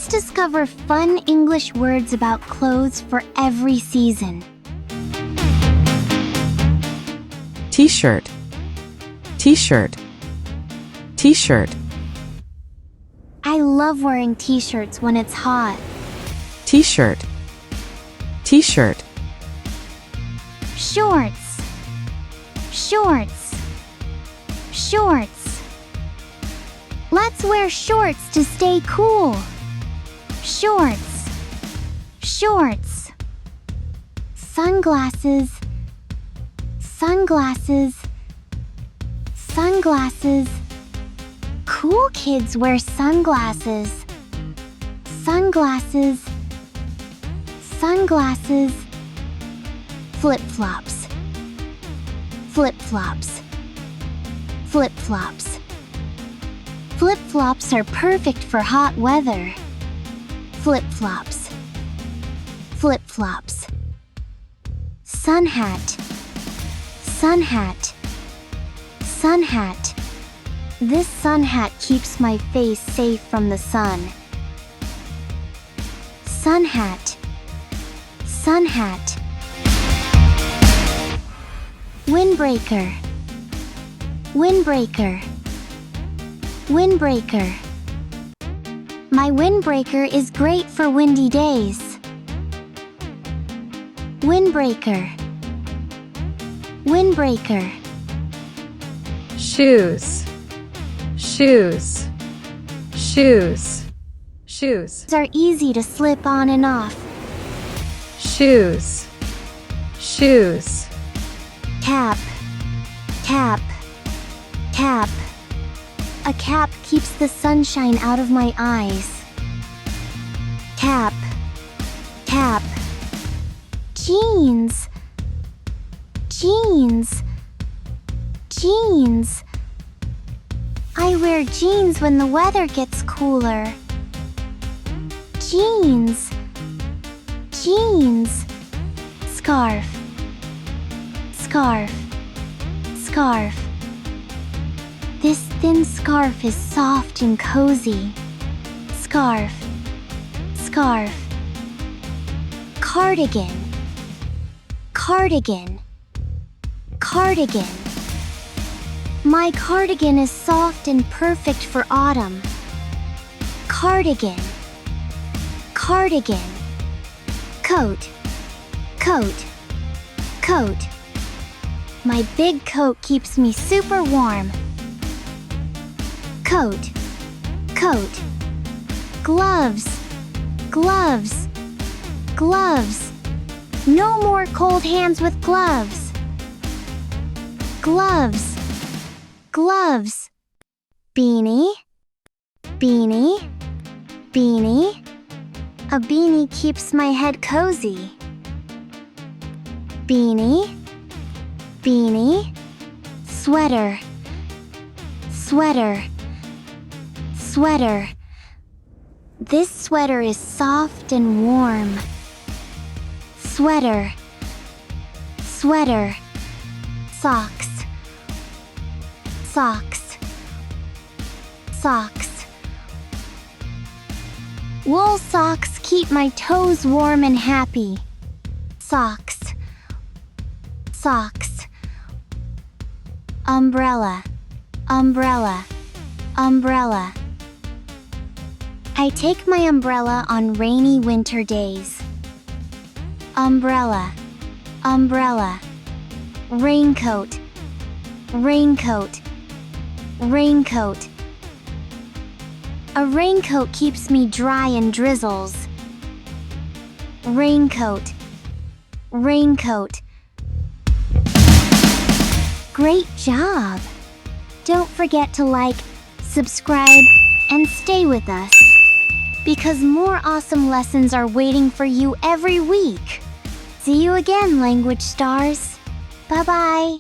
Let's discover fun English words about clothes for every season. T-shirt, t-shirt, t-shirt. I love wearing t-shirts when it's hot. T-shirt, t-shirt. Shorts, shorts, shorts. Let's wear shorts to stay cool. Shorts, shorts. Sunglasses, sunglasses, sunglasses. Cool kids wear sunglasses. Sunglasses, sunglasses. Flip-flops, flip-flops, flip-flops. Flip-flops are perfect for hot weather. Flip-flops, flip-flops. Sun hat, sun hat, sun hat. This sun hat keeps my face safe from the sun. Sun hat, sun hat. Windbreaker, windbreaker, windbreaker. My windbreaker is great for windy days. Windbreaker, windbreaker. Shoes, shoes, shoes, shoes. Are easy to slip on and off. Shoes, shoes. Cap, cap, cap. A cap keeps the sunshine out of my eyes. Cap, cap. Jeans, jeans, jeans. I wear jeans when the weather gets cooler. Jeans, jeans. Scarf, scarf, scarf. This thin scarf is soft and cozy. Scarf, scarf. Cardigan, cardigan, cardigan. My cardigan is soft and perfect for autumn. Cardigan, cardigan. Coat, coat, coat. My big coat keeps me super warm. Coat, coat. Gloves, gloves, gloves. No more cold hands with gloves. Gloves, gloves. Beanie, beanie, beanie. A beanie keeps my head cozy. Beanie, beanie. Sweater, sweater, sweater. This sweater is soft and warm. Sweater, sweater. Socks, socks, socks. Wool socks keep my toes warm and happy. Socks, socks. Umbrella, umbrella, umbrella. I take my umbrella on rainy winter days. Umbrella, umbrella. Raincoat, raincoat, raincoat. A raincoat keeps me dry and drizzles. Raincoat, raincoat. Great job! Don't forget to like, subscribe, and stay with us, because more awesome lessons are waiting for you every week. See you again, language stars. Bye-bye.